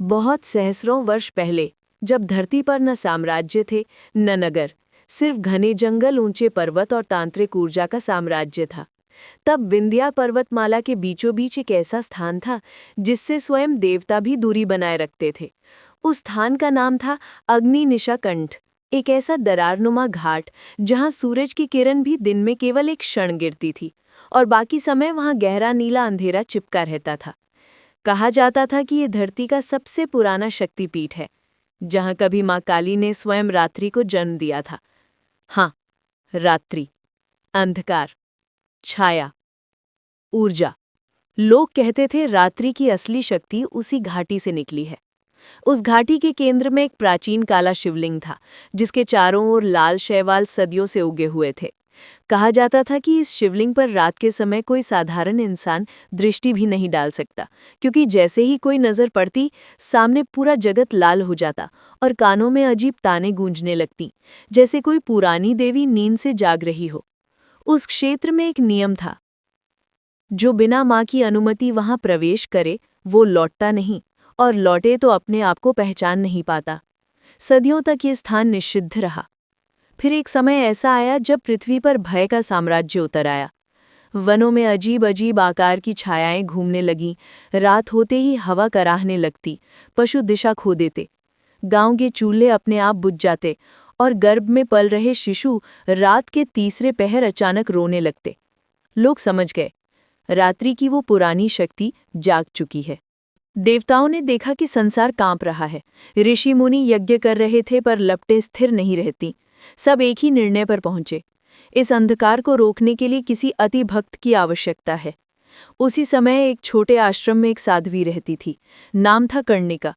बहुत सहस्रों वर्ष पहले, जब धरती पर न साम्राज्य थे न नगर, सिर्फ घने जंगल, ऊंचे पर्वत और तांत्रिक ऊर्जा का साम्राज्य था। तब विंध्या पर्वतमाला के बीचों बीच एक ऐसा स्थान था जिससे स्वयं देवता भी दूरी बनाए रखते थे। उस स्थान का नाम था अग्नि निशाकंठ, एक ऐसा दरारनुमा घाट जहां सूरज की किरण भी दिन में केवल एक क्षण गिरती थी और बाकी समय वहां गहरा नीला अंधेरा चिपका रहता था। कहा जाता था कि ये धरती का सबसे पुराना शक्तिपीठ है, जहां कभी मां काली ने स्वयं रात्रि को जन्म दिया था। हाँ, रात्रि, अंधकार, छाया, ऊर्जा। लोग कहते थे रात्रि की असली शक्ति उसी घाटी से निकली है। उस घाटी के केंद्र में एक प्राचीन काला शिवलिंग था, जिसके चारों ओर लाल शैवाल सदियों से उगे हुए थे। कहा जाता था कि इस शिवलिंग पर रात के समय कोई साधारण इंसान दृष्टि भी नहीं डाल सकता, क्योंकि जैसे ही कोई नजर पड़ती, सामने पूरा जगत लाल हो जाता और कानों में अजीब ताने गूंजने लगती, जैसे कोई पुरानी देवी नींद से जाग रही हो। उस क्षेत्र में एक नियम था, जो बिना मां की अनुमति वहां प्रवेश करे वो लौटता नहीं, और लौटे तो अपने आप को पहचान नहीं पाता। सदियों तक ये स्थान निषिद्ध रहा। फिर एक समय ऐसा आया जब पृथ्वी पर भय का साम्राज्य उतर आया। वनों में अजीब अजीब आकार की छायाएं घूमने लगीं, रात होते ही हवा कराहने लगती, पशु दिशा खो देते, गांव के चूल्हे अपने आप बुझ जाते और गर्भ में पल रहे शिशु रात के तीसरे पहर अचानक रोने लगते। लोग समझ गए, रात्रि की वो पुरानी शक्ति जाग चुकी है। देवताओं ने देखा कि संसार कांप रहा है। ऋषि मुनि यज्ञ कर रहे थे, पर लपटें स्थिर नहीं रहती। सब एक ही निर्णय पर पहुंचे, इस अंधकार को रोकने के लिए किसी अति भक्त की आवश्यकता है। उसी समय एक छोटे आश्रम में एक साध्वी रहती थी। नाम था कर्णिका।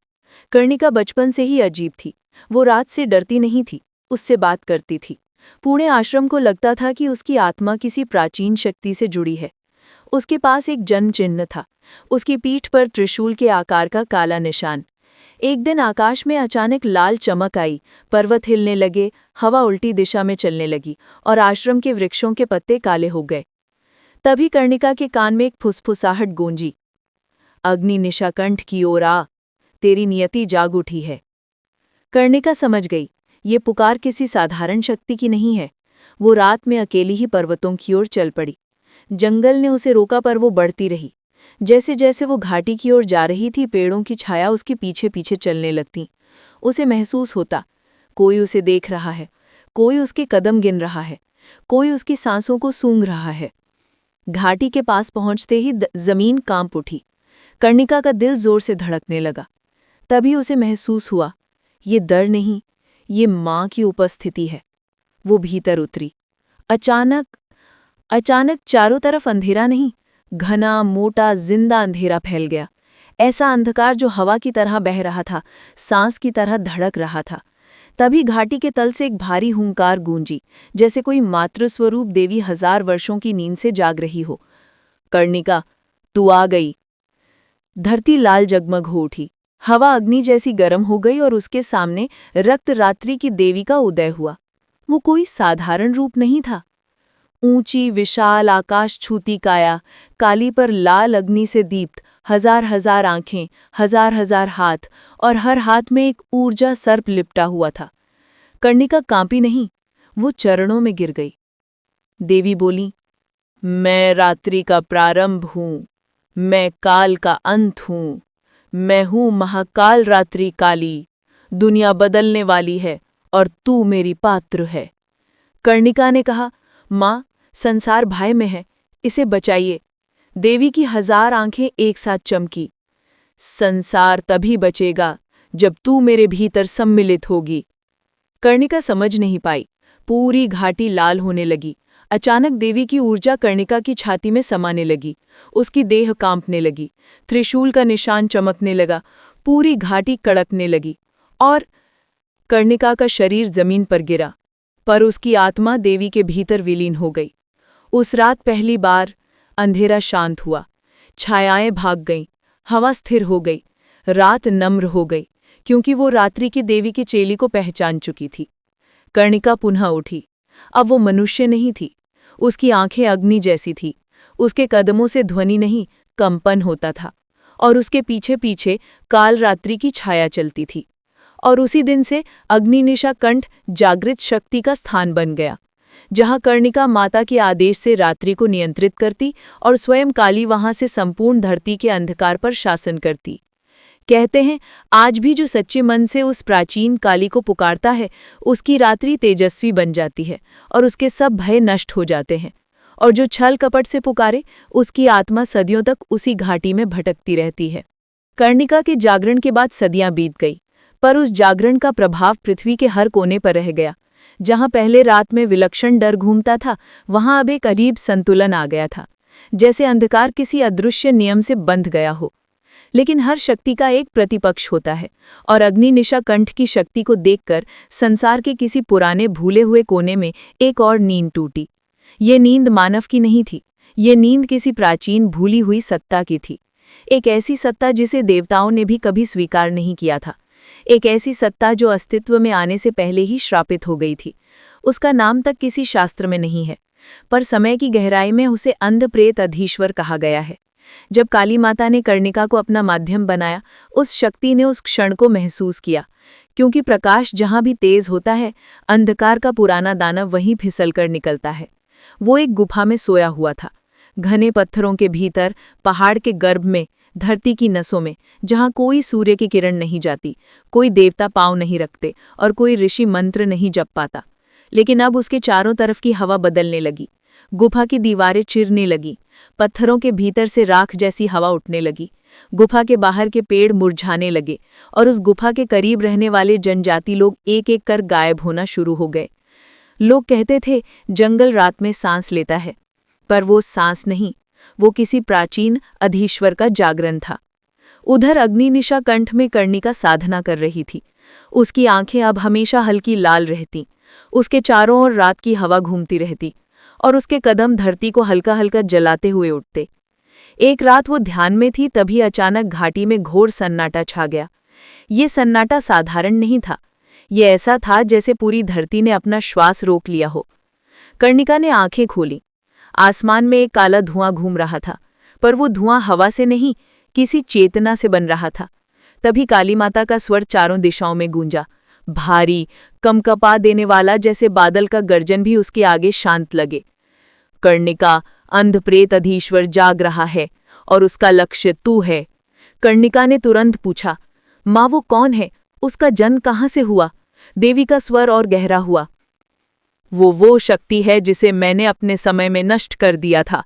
कर्णिका बचपन से ही अजीब थी। वो रात से डरती नहीं थी, उससे बात करती थी। पूरे आश्रम को लगता था कि उसकी आत्मा किसी प्राचीन शक्ति से जुड़ी है। उसके पास एक जन्म चिन्ह था, उसकी पीठ पर त्रिशूल के आकार का काला निशान। एक दिन आकाश में अचानक लाल चमक आई, पर्वत हिलने लगे, हवा उल्टी दिशा में चलने लगी और आश्रम के वृक्षों के पत्ते काले हो गए। तभी कर्णिका के कान में एक फुसफुसाहट गूंजी, अग्नि निशाकंठ की ओर आ, तेरी नियति जाग उठी है। कर्णिका समझ गई, ये पुकार किसी साधारण शक्ति की नहीं है। वो रात में अकेली ही पर्वतों की ओर चल पड़ी। जंगल ने उसे रोका, पर वो बढ़ती रही। जैसे जैसे वो घाटी की ओर जा रही थी, पेड़ों की छाया उसके पीछे पीछे चलने लगती। उसे महसूस होता, कोई उसे देख रहा है, कोई उसके कदम गिन रहा है, कोई उसकी सांसों को सूंघ रहा है। घाटी के पास पहुंचते ही जमीन कांप उठी। कर्णिका का दिल जोर से धड़कने लगा। तभी उसे महसूस हुआ, ये डर नहीं, ये मां की उपस्थिति है। वो भीतर उतरी। अचानक चारों तरफ अंधेरा नहीं, घना मोटा जिंदा अंधेरा फैल गया। ऐसा अंधकार जो हवा की तरह बह रहा था, सांस की तरह धड़क रहा था। तभी घाटी के तल से एक भारी हुंकार गूंजी, जैसे कोई मातृस्वरूप देवी 1000 वर्षों की नींद से जाग रही हो। कर्णिका, तू आ गई। धरती लाल जगमग हो उठी, हवा अग्नि जैसी गर्म हो गई और उसके सामने रक्त रात्रि की देवी का उदय हुआ। वो कोई साधारण रूप नहीं था। ऊंची विशाल आकाश छूती काया, काली पर लाल अग्नि से दीप्त, 1000 आंखें, 1000 हाथ, और हर हाथ में एक ऊर्जा सर्प लिपटा हुआ था। कर्णिका कांपी नहीं, वो चरणों में गिर गई। देवी बोली, मैं रात्रि का प्रारंभ हूँ, मैं काल का अंत हूँ, मैं हूँ महाकाल रात्रि काली। दुनिया बदलने वाली है और तू मेरी पात्र है। कर्णिका ने कहा, माँ, संसार भय में है, इसे बचाइए। देवी की 1000 आंखें एक साथ चमकी। संसार तभी बचेगा जब तू मेरे भीतर सम्मिलित होगी। कर्णिका समझ नहीं पाई। पूरी घाटी लाल होने लगी। अचानक देवी की ऊर्जा कर्णिका की छाती में समाने लगी। उसकी देह कांपने लगी, त्रिशूल का निशान चमकने लगा, पूरी घाटी कड़कने लगी और कर्णिका का शरीर जमीन पर गिरा, पर उसकी आत्मा देवी के भीतर विलीन हो गई। उस रात पहली बार अंधेरा शांत हुआ, छायाएं भाग गईं, हवा स्थिर हो गई, रात नम्र हो गई, क्योंकि वो रात्रि की देवी की चेली को पहचान चुकी थी। कर्णिका पुनः उठी। अब वो मनुष्य नहीं थी, उसकी आंखें अग्नि जैसी थी, उसके कदमों से ध्वनि नहीं, कंपन होता था, और उसके पीछे पीछे काल रात्रि की छाया चलती थी। और उसी दिन से अग्निनिशा कंठ जागृत शक्ति का स्थान बन गया, जहां कर्णिका माता के आदेश से रात्रि को नियंत्रित करती और स्वयं काली वहां से संपूर्ण धरती के अंधकार पर शासन करती। कहते हैं, आज भी जो सच्चे मन से उस प्राचीन काली को पुकारता है, उसकी रात्रि तेजस्वी बन जाती है और उसके सब भय नष्ट हो जाते हैं। और जो छल कपट से पुकारे, उसकी आत्मा सदियों तक उसी घाटी में भटकती रहती है। कर्णिका के जागरण के बाद सदियां बीत गई, पर उस जागरण का प्रभाव पृथ्वी के हर कोने पर रह गया। जहां पहले रात में विलक्षण डर घूमता था, वहां अब एक अजीब संतुलन आ गया था, जैसे अंधकार किसी अदृश्य नियम से बंध गया हो। लेकिन हर शक्ति का एक प्रतिपक्ष होता है, और अग्निनिशा कंठ की शक्ति को देखकर संसार के किसी पुराने भूले हुए कोने में एक और नींद टूटी। ये नींद मानव की नहीं थी, ये नींद किसी प्राचीन भूली हुई सत्ता की थी। एक ऐसी सत्ता जिसे देवताओं ने भी कभी स्वीकार नहीं किया था, एक ऐसी सत्ता जो अस्तित्व में आने से पहले ही श्रापित हो गई थी। उसका नाम तक किसी शास्त्र में नहीं है, पर समय की गहराई में उसे अंध प्रेत अधीश्वर कहा गया है। जब काली माता ने कर्णिका को अपना माध्यम बनाया, उस शक्ति ने उस क्षण को महसूस किया, क्योंकि प्रकाश जहां भी तेज होता है, अंधकार का पुराना दानव वहीं फिसल कर निकलता है। वो एक गुफा में सोया हुआ था, घने पत्थरों के भीतर, पहाड़ के गर्भ में, धरती की नसों में, जहां कोई सूर्य की किरण नहीं जाती, कोई देवता पांव नहीं रखते और कोई ऋषि मंत्र नहीं जप पाता। लेकिन अब उसके चारों तरफ की हवा बदलने लगी, गुफा की दीवारें चिरने लगी, पत्थरों के भीतर से राख जैसी हवा उठने लगी, गुफा के बाहर के पेड़ मुरझाने लगे और उस गुफा के करीब रहने वाले जनजाति लोग एक एक कर गायब होना शुरू हो गए। लोग कहते थे, जंगल रात में सांस लेता है, पर वो सांस नहीं, वो किसी प्राचीन अधीश्वर का जागरण था। उधर अग्निनिशा कंठ में कर्णिका साधना कर रही थी। उसकी आंखें अब हमेशा हल्की लाल रहती, उसके चारों ओर रात की हवा घूमती रहती और उसके कदम धरती को हल्का हल्का जलाते हुए उठते। एक रात वो ध्यान में थी, तभी अचानक घाटी में घोर सन्नाटा छा गया। ये सन्नाटा साधारण नहीं था, ये ऐसा था जैसे पूरी धरती ने अपना श्वास रोक लिया हो। कर्णिका ने आंखें खोली। आसमान में एक काला धुआं घूम रहा था, पर वो धुआं हवा से नहीं, किसी चेतना से बन रहा था। तभी काली माता का स्वर चारों दिशाओं में गूंजा, भारी, कंपकपा देने वाला, जैसे बादल का गर्जन भी उसके आगे शांत लगे। कर्णिका, अंधप्रेत अधीश्वर जाग रहा है और उसका लक्ष्य तू है। कर्णिका ने तुरंत पूछा, माँ वो कौन है, उसका जन्म कहाँ से हुआ? देवी का स्वर और गहरा हुआ, वो शक्ति है जिसे मैंने अपने समय में नष्ट कर दिया था,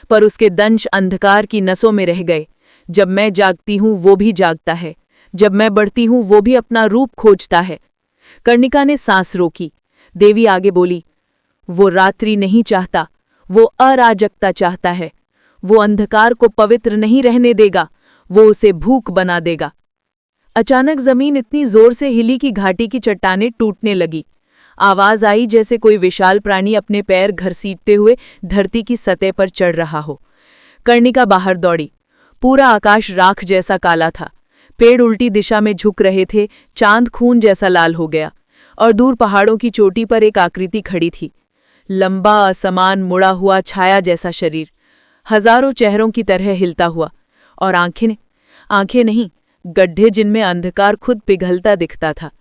पर उसके दंश अंधकार की नसों में रह गए। जब मैं जागती हूँ वो भी जागता है, जब मैं बढ़ती हूँ वो भी अपना रूप खोजता है। कर्णिका ने सांस रोकी। देवी आगे बोली, वो रात्रि नहीं चाहता, वो अराजकता चाहता है। वो अंधकार को पवित्र नहीं रहने देगा, वो उसे भूख बना देगा। अचानक जमीन इतनी जोर से हिली कि घाटी की चट्टानें टूटने लगी। आवाज आई जैसे कोई विशाल प्राणी अपने पैर घसीटते हुए धरती की सतह पर चढ़ रहा हो। कर्णिका बाहर दौड़ी। पूरा आकाश राख जैसा काला था, पेड़ उल्टी दिशा में झुक रहे थे, चांद खून जैसा लाल हो गया और दूर पहाड़ों की चोटी पर एक आकृति खड़ी थी, लंबा, असमान, मुड़ा हुआ, छाया जैसा शरीर, हजारों चेहरों की तरह हिलता हुआ, और आंखें नहीं, गड्ढे जिनमें अंधकार खुद पिघलता दिखता था।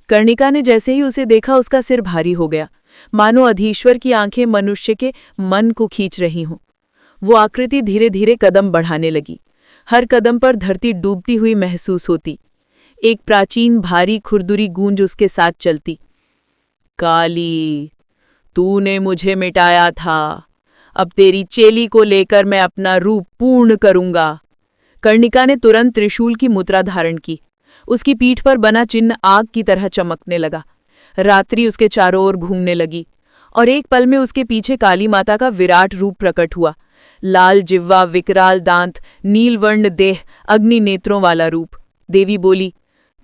कर्णिका ने जैसे ही उसे देखा, उसका सिर भारी हो गया, मानो अधीश्वर की आंखें मनुष्य के मन को खींच रही हों। वो आकृति धीरे धीरे कदम बढ़ाने लगी। हर कदम पर धरती डूबती हुई महसूस होती। एक प्राचीन भारी खुरदुरी गूंज उसके साथ चलती, काली, तूने मुझे मिटाया था, अब तेरी चेली को लेकर मैं अपना रूप पूर्ण करूंगा। कर्णिका ने तुरंत त्रिशूल की मुद्रा धारण की। उसकी पीठ पर बना चिन्ह आग की तरह चमकने लगा। रात्रि उसके चारों ओर घूमने लगी और एक पल में उसके पीछे काली माता का विराट रूप प्रकट हुआ। लाल जिह्वा, विकराल दांत, नीलवर्ण देह, अग्नि नेत्रों वाला रूप। देवी बोली,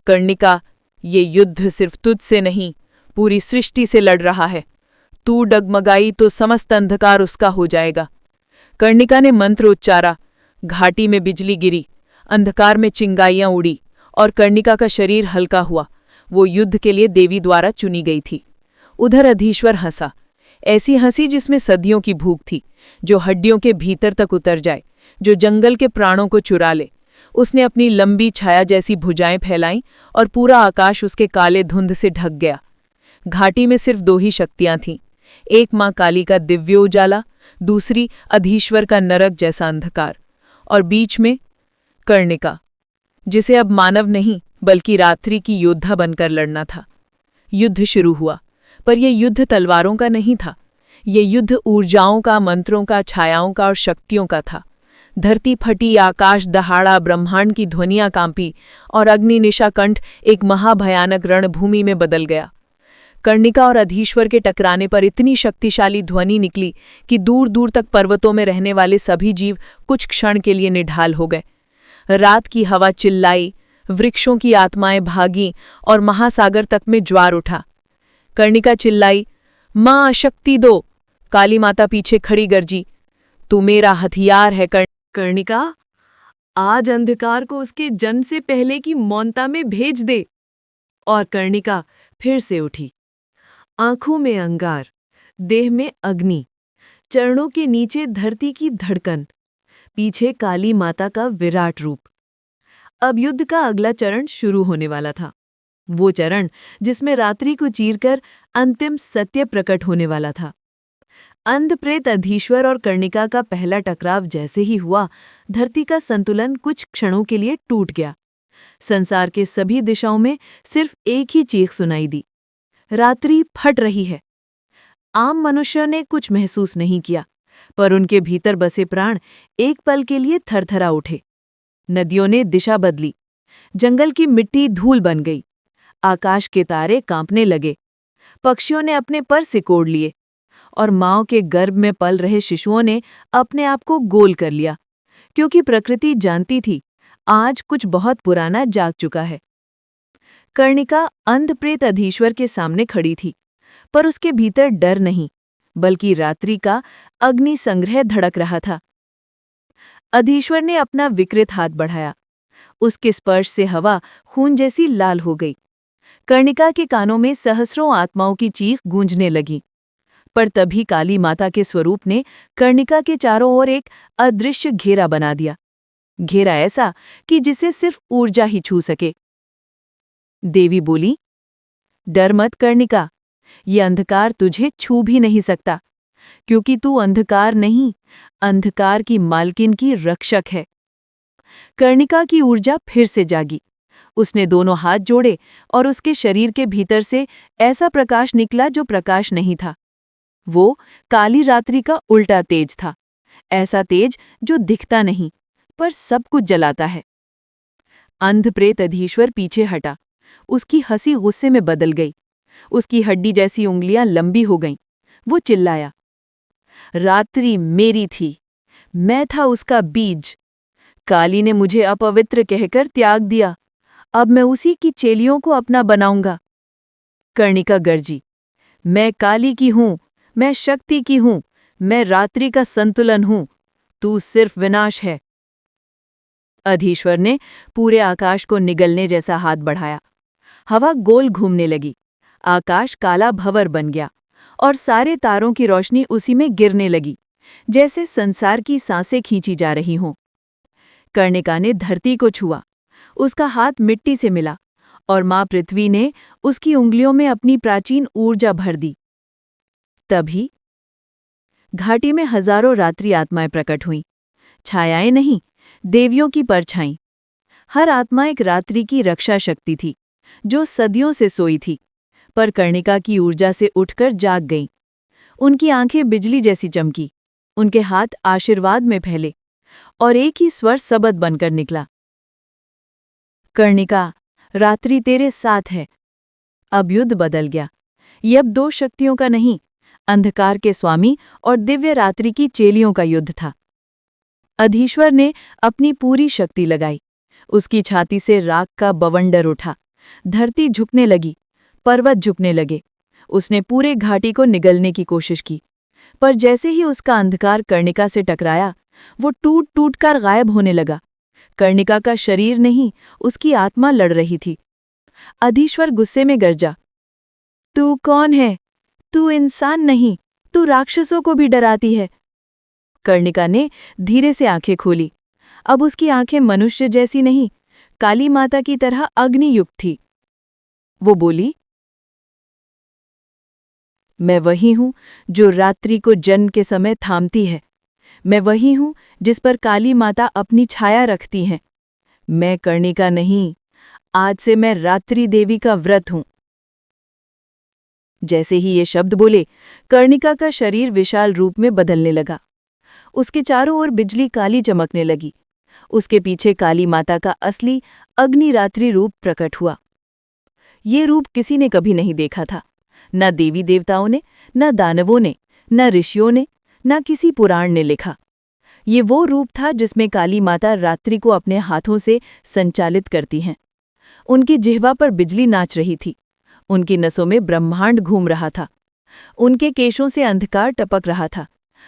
कर्णिका, ये युद्ध सिर्फ तुझसे नहीं, पूरी सृष्टि से लड़ रहा है। तू डगमगाई तो समस्त अंधकार उसका हो जाएगा। कर्णिका ने मंत्र उच्चारा। घाटी में बिजली गिरी, अंधकार में चिंगारियां उड़ी और कर्णिका का शरीर हल्का हुआ। वो युद्ध के लिए देवी द्वारा चुनी गई थी। उधर अधीश्वर हंसा, ऐसी हंसी जिसमें सदियों की भूख थी, जो हड्डियों के भीतर तक उतर जाए, जो जंगल के प्राणों को चुरा ले। उसने अपनी लंबी छाया जैसी भुजाएं फैलाईं और पूरा आकाश उसके काले धुंध से ढक गया। घाटी में सिर्फ दो ही शक्तियां थीं, एक मां काली का दिव्य उजाला, दूसरी अधीश्वर का नरक जैसा अंधकार, और बीच में कर्णिका, जिसे अब मानव नहीं बल्कि रात्रि की योद्धा बनकर लड़ना था। युद्ध शुरू हुआ, पर यह युद्ध तलवारों का नहीं था। ये युद्ध ऊर्जाओं का, मंत्रों का, छायाओं का और शक्तियों का था। धरती फटी, आकाश दहाड़ा, ब्रह्मांड की ध्वनियां कांपी और अग्नि निशाकंठ एक महाभयानक रणभूमि में बदल गया। कर्णिका और अधीश्वर के टकराने पर इतनी शक्तिशाली ध्वनि निकली कि दूर दूर तक पर्वतों में रहने वाले सभी जीव कुछ क्षण के लिए निढाल हो गए। रात की हवा चिल्लाई, वृक्षों की आत्माएं भागी और महासागर तक में ज्वार उठा। कर्णिका चिल्लाई, मां शक्ति दो। काली माता पीछे खड़ी गरजी, तू मेरा हथियार है। कर्णिका, आज अंधकार को उसके जन्म से पहले की मौनता में भेज दे। और कर्णिका फिर से उठी, आंखों में अंगार, देह में अग्नि, चरणों के नीचे धरती की धड़कन, पीछे काली माता का विराट रूप। अब युद्ध का अगला चरण शुरू होने वाला था, वो चरण जिसमें रात्रि को चीरकर अंतिम सत्य प्रकट होने वाला था। अंधप्रेत अधीश्वर और कर्णिका का पहला टकराव जैसे ही हुआ, धरती का संतुलन कुछ क्षणों के लिए टूट गया। संसार के सभी दिशाओं में सिर्फ एक ही चीख सुनाई दी, रात्रि फट रही है। आम मनुष्यों ने कुछ महसूस नहीं किया, पर उनके भीतर बसे प्राण एक पल के लिए थरथरा उठे। नदियों ने दिशा बदली, जंगल की मिट्टी धूल बन गई, आकाश के तारे कांपने लगे, पक्षियों ने अपने पर सिकोड़ लिए और माँओं के गर्भ में पल रहे शिशुओं ने अपने आप को गोल कर लिया, क्योंकि प्रकृति जानती थी आज कुछ बहुत पुराना जाग चुका है। कर्णिका अंधप्रेत अधीश्वर के सामने खड़ी थी, पर उसके भीतर डर नहीं बल्कि रात्रि का अग्नि संग्रह धड़क रहा था। अधीश्वर ने अपना विकृत हाथ बढ़ाया, उसके स्पर्श से हवा खून जैसी लाल हो गई। कर्णिका के कानों में सहस्रों आत्माओं की चीख गूंजने लगी, पर तभी काली माता के स्वरूप ने कर्णिका के चारों ओर एक अदृश्य घेरा बना दिया, घेरा ऐसा कि जिसे सिर्फ ऊर्जा ही छू सके। देवी बोली, डर मत कर्णिका, ये अंधकार तुझे छू भी नहीं सकता, क्योंकि तू अंधकार नहीं, अंधकार की मालकिन की रक्षक है। कर्णिका की ऊर्जा फिर से जागी, उसने दोनों हाथ जोड़े और उसके शरीर के भीतर से ऐसा प्रकाश निकला जो प्रकाश नहीं था। वो काली रात्रि का उल्टा तेज था, ऐसा तेज जो दिखता नहीं पर सब कुछ जलाता है। अंधप्रेत अधीश्वर पीछे हटा, उसकी हंसी गुस्से में बदल गई, उसकी हड्डी जैसी उंगलियां लंबी हो गईं। वो चिल्लाया, रात्रि मेरी थी, मैं था उसका बीज। काली ने मुझे अपवित्र कहकर त्याग दिया, अब मैं उसी की चेलियों को अपना बनाऊंगा। कर्णिका गर्जी, मैं काली की हूं, मैं शक्ति की हूं, मैं रात्रि का संतुलन हूं, तू सिर्फ विनाश है। अधीश्वर ने पूरे आकाश को निगलने जैसा हाथ बढ़ाया, हवा गोल घूमने लगी, आकाश काला भंवर बन गया और सारे तारों की रोशनी उसी में गिरने लगी, जैसे संसार की सांसें खींची जा रही हों। कर्णिका ने धरती को छुआ, उसका हाथ मिट्टी से मिला और मां पृथ्वी ने उसकी उंगलियों में अपनी प्राचीन ऊर्जा भर दी। तभी घाटी में हजारों रात्रि आत्माएं प्रकट हुईं, छायाएं नहीं, देवियों की परछाई। हर आत्मा एक रात्रि की रक्षा शक्ति थी, जो सदियों से सोई थी, पर कर्णिका की ऊर्जा से उठकर जाग गईं। उनकी आंखें बिजली जैसी चमकी, उनके हाथ आशीर्वाद में फैले और एक ही स्वर शब्द बनकर निकला, कर्णिका, रात्रि तेरे साथ है। अब युद्ध बदल गया, ये अब दो शक्तियों का नहीं, अंधकार के स्वामी और दिव्य रात्रि की चेलियों का युद्ध था। अधीश्वर ने अपनी पूरी शक्ति लगाई, उसकी छाती से राख का बवंडर उठा, धरती झुकने लगी, पर्वत झुकने लगे। उसने पूरे घाटी को निगलने की कोशिश की, पर जैसे ही उसका अंधकार कर्णिका से टकराया, वो टूट टूट कर गायब होने लगा। कर्णिका का शरीर नहीं, उसकी आत्मा लड़ रही थी। अधीश्वर गुस्से में गरजा, तू कौन है? तू इंसान नहीं, तू राक्षसों को भी डराती है। कर्णिका ने धीरे से आंखें खोली, अब उसकी आंखें मनुष्य जैसी नहीं, काली माता की तरह अग्नियुक्त थी। वो बोली, मैं वही हूं जो रात्रि को जन्म के समय थामती है। मैं वही हूं जिस पर काली माता अपनी छाया रखती हैं। मैं कर्णिका नहीं, आज से मैं रात्रि देवी का व्रत हूं। जैसे ही ये शब्द बोले, कर्णिका का शरीर विशाल रूप में बदलने लगा। उसके चारों ओर बिजली काली चमकने लगी। उसके पीछे काली माता का असली अग्निरात्रि रूप प्रकट हुआ। ये रूप किसी ने कभी नहीं देखा था, न देवी देवताओं ने, न दानवों ने, न ऋषियों ने, न किसी पुराण ने लिखा। ये वो रूप था जिसमें काली माता रात्रि को अपने हाथों से संचालित करती हैं। उनकी जिह्वा पर बिजली नाच रही थी। उनकी नसों में ब्रह्मांड घूम रहा था। उनके केशों से अंधकार टपक रहा था।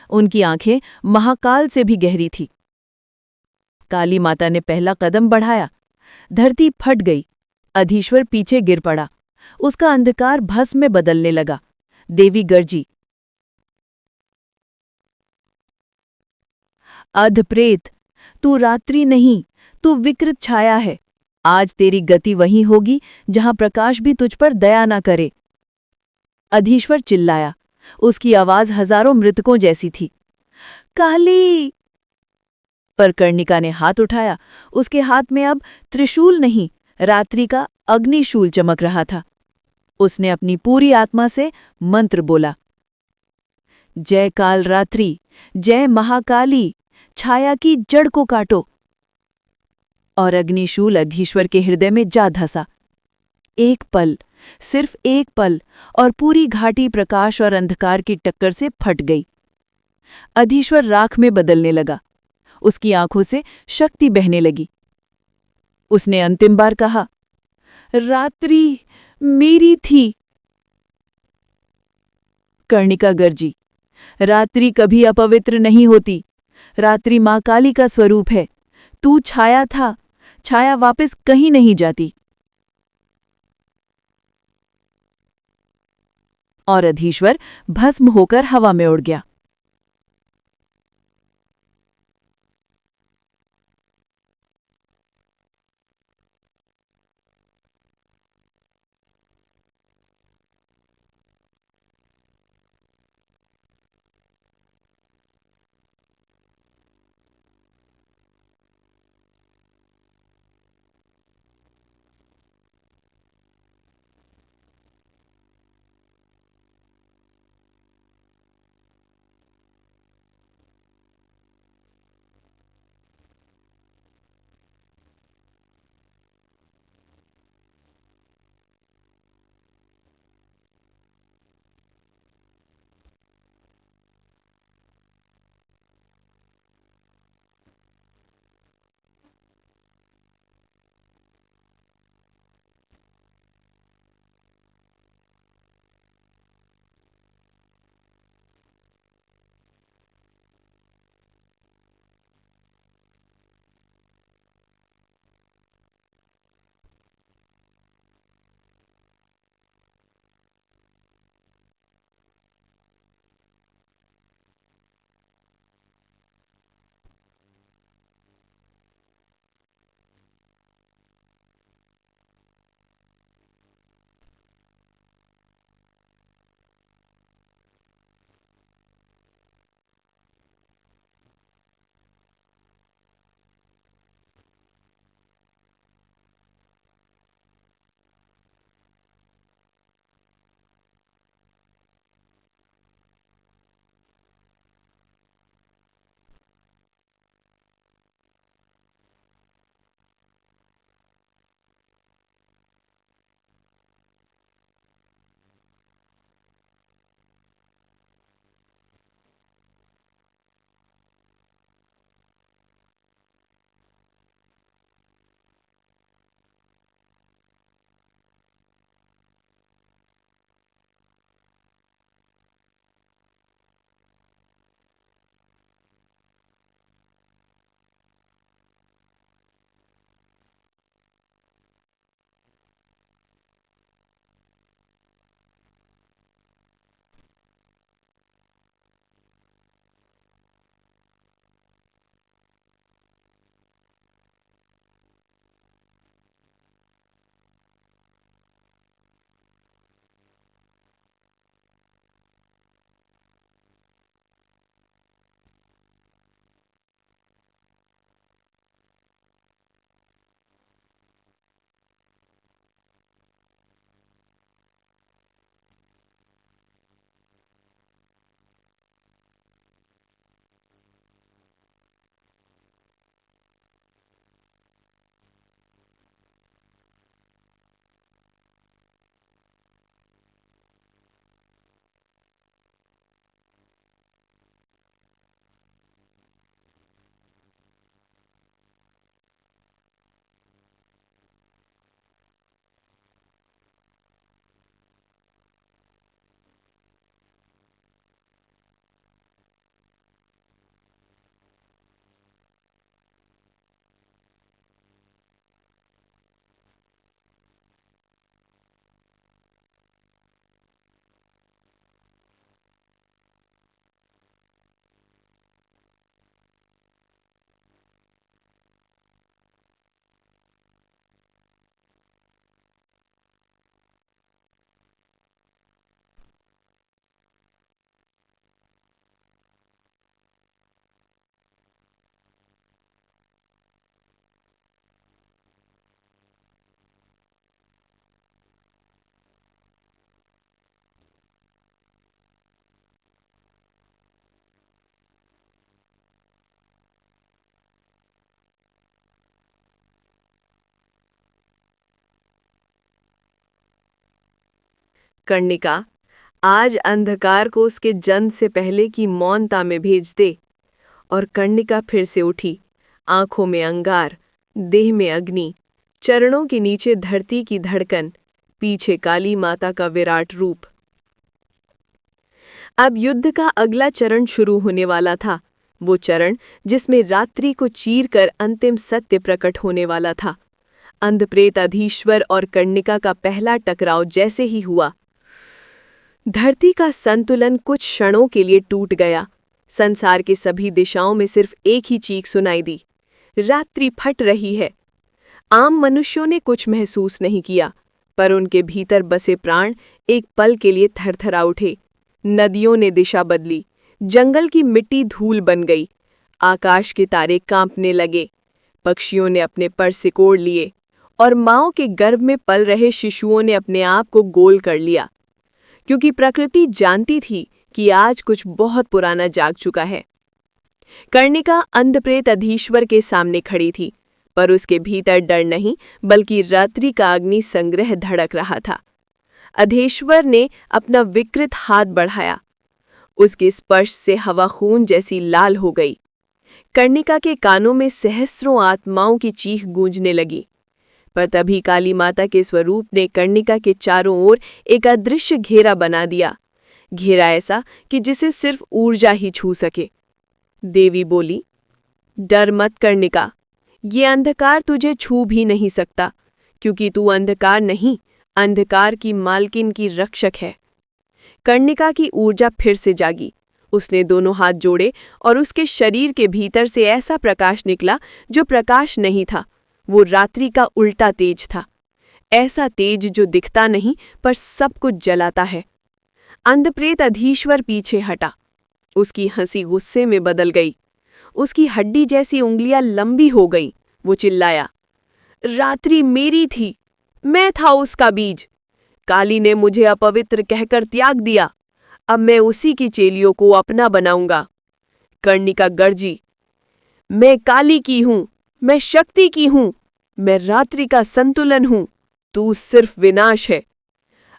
उनकी आंखें महाकाल से भी गहरी थी। काली माता ने पहला कदम बढ़ाया। धरती फट गई। अधीश्वर पीछे गिर पड़ा। उसका अंधकार भस्म में बदलने लगा। देवी गरजी, अधप्रेत, तू रात्रि नहीं, तू विकृत छाया है। आज तेरी गति वहीं होगी जहां प्रकाश भी तुझ पर दया न करे। अधीश्वर चिल्लाया। उसकी आवाज हजारों मृतकों जैसी थी। काली! पर कर्णिका ने हाथ उठाया। उसके हाथ में अब त्रिशूल नहीं, रात्रि का अग्निशूल चमक रहा था। उसने अपनी पूरी आत्मा से मंत्र बोला, जय काल रात्रि, जय महाकाली, छाया की जड़ को काटो। और अग्निशूल अधीश्वर के हृदय में जा धंसा। एक पल, सिर्फ एक पल, और पूरी घाटी प्रकाश और अंधकार की टक्कर से फट गई। अधीश्वर राख में बदलने लगा। उसकी आंखों से शक्ति बहने लगी। उसने अंतिम बार कहा, रात्रि मेरी थी। कर्णिका गरजी, रात्रि कभी अपवित्र नहीं होती। रात्रि मां काली का स्वरूप है। तू छाया था, छाया वापस कहीं नहीं जाती। और अधीश्वर भस्म होकर हवा में उड़ गया। कर्णिका, आज अंधकार को उसके जन्म से पहले की मौनता में भेज दे। और कर्णिका फिर से उठी, आंखों में अंगार, देह में अग्नि, चरणों के नीचे धरती की धड़कन, पीछे काली माता का विराट रूप। अब युद्ध का अगला चरण शुरू होने वाला था, वो चरण जिसमें रात्रि को चीरकर अंतिम सत्य प्रकट होने वाला था। अंधप्रेत अधीश्वर और कर्णिका का पहला टकराव जैसे ही हुआ, धरती का संतुलन कुछ क्षणों के लिए टूट गया। संसार के सभी दिशाओं में सिर्फ एक ही चीख सुनाई दी, रात्रि फट रही है। आम मनुष्यों ने कुछ महसूस नहीं किया, पर उनके भीतर बसे प्राण एक पल के लिए थरथरा उठे। नदियों ने दिशा बदली, जंगल की मिट्टी धूल बन गई, आकाश के तारे कांपने लगे, पक्षियों ने अपने पर सिकोड़ लिए और माँओं के गर्भ में पल रहे शिशुओं ने अपने आप को गोल कर लिया, क्योंकि प्रकृति जानती थी कि आज कुछ बहुत पुराना जाग चुका है। कर्णिका अंधप्रेत अधीश्वर के सामने खड़ी थी, पर उसके भीतर डर नहीं बल्कि रात्रि का अग्नि संग्रह धड़क रहा था। अधीश्वर ने अपना विकृत हाथ बढ़ाया, उसके स्पर्श से हवा खून जैसी लाल हो गई। कर्णिका के कानों में सहस्रों आत्माओं की चीख गूंजने लगी, पर तभी काली माता के स्वरूप ने कर्णिका के चारों ओर एक अदृश्य घेरा बना दिया, घेरा ऐसा कि जिसे सिर्फ ऊर्जा ही छू सके। देवी बोली, डर मत कर्णिका, ये अंधकार तुझे छू भी नहीं सकता, क्योंकि तू अंधकार नहीं, अंधकार की मालकिन की रक्षक है। कर्णिका की ऊर्जा फिर से जागी, उसने दोनों हाथ जोड़े और उसके शरीर के भीतर से ऐसा प्रकाश निकला जो प्रकाश नहीं था, वो रात्रि का उल्टा तेज था, ऐसा तेज जो दिखता नहीं पर सब कुछ जलाता है। अंधप्रेत अधीश्वर पीछे हटा, उसकी हंसी गुस्से में बदल गई, उसकी हड्डी जैसी उंगलियां लंबी हो गईं। वो चिल्लाया, रात्रि मेरी थी, मैं था उसका बीज। काली ने मुझे अपवित्र कहकर त्याग दिया, अब मैं उसी की चेलियों को अपना बनाऊंगा। कर्णिका गर्जी, मैं काली की हूं, मैं शक्ति की हूं, मैं रात्रि का संतुलन हूं, तू सिर्फ विनाश है।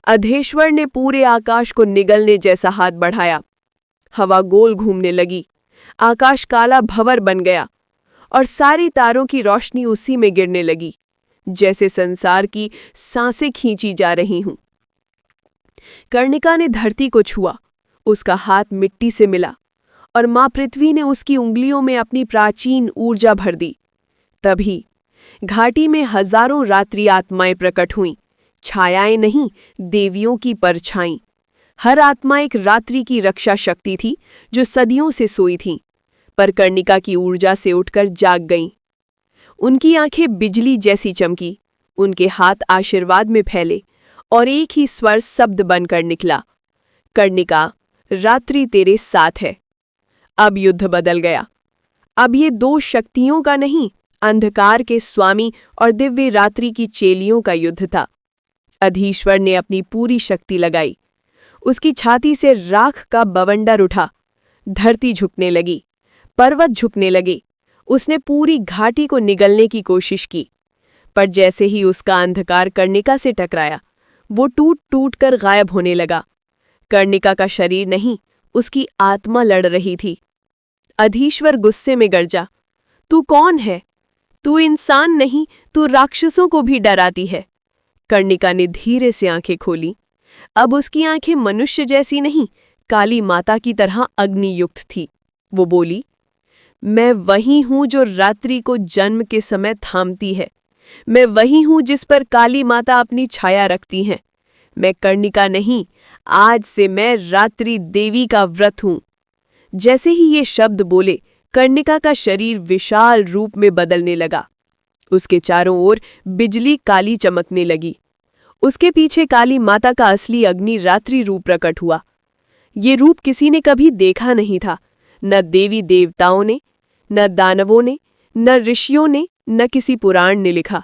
अधेश्वर ने पूरे आकाश को निगलने जैसा हाथ बढ़ाया, हवा गोल घूमने लगी, आकाश काला भंवर बन गया और सारी तारों की रोशनी उसी में गिरने लगी, जैसे संसार की सांसें खींची जा रही हूं। कर्णिका ने धरती को छुआ, उसका हाथ मिट्टी से मिला और मां पृथ्वी ने उसकी उंगलियों में अपनी प्राचीन ऊर्जा भर दी। तभी घाटी में हजारों रात्रि आत्माएं प्रकट हुईं, छायाएं नहीं, देवियों की परछाई। हर आत्मा एक रात्रि की रक्षा शक्ति थी जो सदियों से सोई थी, पर कर्णिका की ऊर्जा से उठकर जाग गईं। उनकी आंखें बिजली जैसी चमकी, उनके हाथ आशीर्वाद में फैले और एक ही स्वर शब्द बनकर निकला, कर्णिका, रात्रि तेरे साथ है। अब युद्ध बदल गया। अब ये दो शक्तियों का नहीं, अंधकार के स्वामी और दिव्य रात्रि की चेलियों का युद्ध था। अधीश्वर ने अपनी पूरी शक्ति लगाई, उसकी छाती से राख का बवंडर उठा, धरती झुकने लगी, पर्वत झुकने लगे। उसने पूरी घाटी को निगलने की कोशिश की, पर जैसे ही उसका अंधकार कर्णिका से टकराया, वो टूट टूट कर गायब होने लगा। कर्णिका का शरीर नहीं, उसकी आत्मा लड़ रही थी। अधीश्वर गुस्से में गरजा, तू कौन है? तू इंसान नहीं, तू राक्षसों को भी डराती है। कर्णिका ने धीरे से आंखें खोली। अब उसकी आंखें मनुष्य जैसी नहीं, काली माता की तरह अग्नियुक्त थी। वो बोली, मैं वही हूं जो रात्रि को जन्म के समय थामती है, मैं वही हूं जिस पर काली माता अपनी छाया रखती हैं। मैं कर्णिका नहीं, आज से मैं रात्रि देवी का व्रत हूं। जैसे ही ये शब्द बोले, कर्णिका का शरीर विशाल रूप में बदलने लगा। उसके चारों ओर बिजली काली चमकने लगी। उसके पीछे काली माता का असली अग्नि रात्रि रूप प्रकट हुआ। ये रूप किसी ने कभी देखा नहीं था, न देवी देवताओं ने, न दानवों ने, न ऋषियों ने, न किसी पुराण ने लिखा।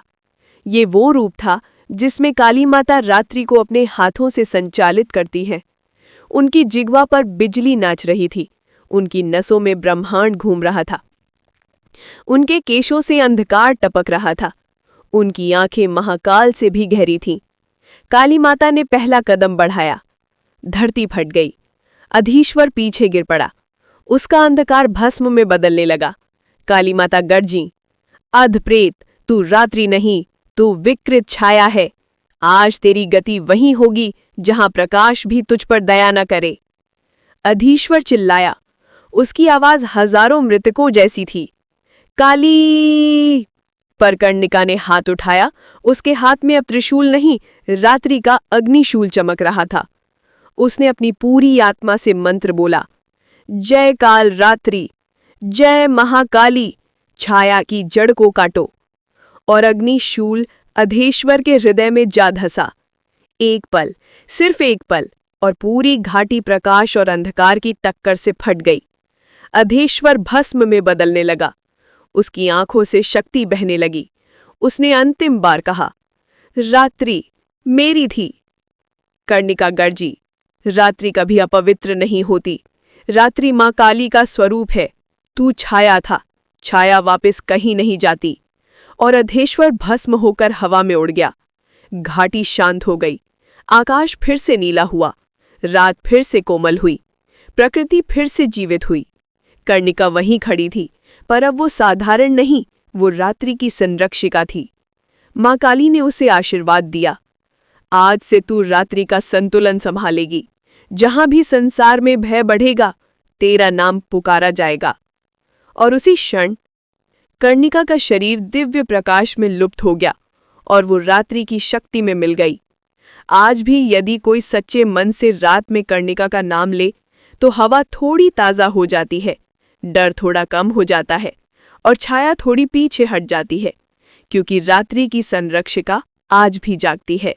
ये वो रूप था जिसमें काली माता रात्रि को अपने हाथों से संचालित करती है। उनकी जिह्वा पर बिजली नाच रही थी, उनकी नसों में ब्रह्मांड घूम रहा था, उनके केशों से अंधकार टपक रहा था, उनकी आंखें महाकाल से भी गहरी थीं। काली माता ने पहला कदम बढ़ाया। धरती फट गई। अधीश्वर पीछे गिर पड़ा। उसका अंधकार भस्म में बदलने लगा। काली माता गर्जी, अधप्रेत, तू रात्रि नहीं, तू विकृत छाया है। आज तेरी गति वहीं होगी जहां प्रकाश भी तुझ पर दया न करे। अधीश्वर चिल्लाया। उसकी आवाज हजारों मृतकों जैसी थी। काली! पर कर्णिका ने हाथ उठाया। उसके हाथ में अब त्रिशूल नहीं, रात्रि का अग्निशूल चमक रहा था। उसने अपनी पूरी आत्मा से मंत्र बोला, जय काल रात्रि, जय महाकाली, छाया की जड़ को काटो। और अग्निशूल अधीश्वर के हृदय में जा धंसा। एक पल, सिर्फ एक पल, और पूरी घाटी प्रकाश और अंधकार की टक्कर से फट गई। अधीश्वर भस्म में बदलने लगा। उसकी आंखों से शक्ति बहने लगी। उसने अंतिम बार कहा, रात्रि मेरी थी। कर्णिका गर्जी, रात्रि कभी अपवित्र नहीं होती। रात्रि मां काली का स्वरूप है। तू छाया था, छाया वापस कहीं नहीं जाती। और अधीश्वर भस्म होकर हवा में उड़ गया। घाटी शांत हो गई। आकाश फिर से नीला हुआ। रात फिर से कोमल हुई। प्रकृति फिर से जीवित हुई। कर्णिका वहीं खड़ी थी, पर अब वो साधारण नहीं, वो रात्रि की संरक्षिका थी। मां काली ने उसे आशीर्वाद दिया, आज से तू रात्रि का संतुलन संभालेगी। जहां भी संसार में भय बढ़ेगा, तेरा नाम पुकारा जाएगा। और उसी क्षण कर्णिका का शरीर दिव्य प्रकाश में लुप्त हो गया और वो रात्रि की शक्ति में मिल गई। आज भी यदि कोई सच्चे मन से रात में कर्णिका का नाम ले, तो हवा थोड़ी ताज़ा हो जाती है, डर थोड़ा कम हो जाता है और छाया थोड़ी पीछे हट जाती है, क्योंकि रात्रि की संरक्षिका आज भी जागती है।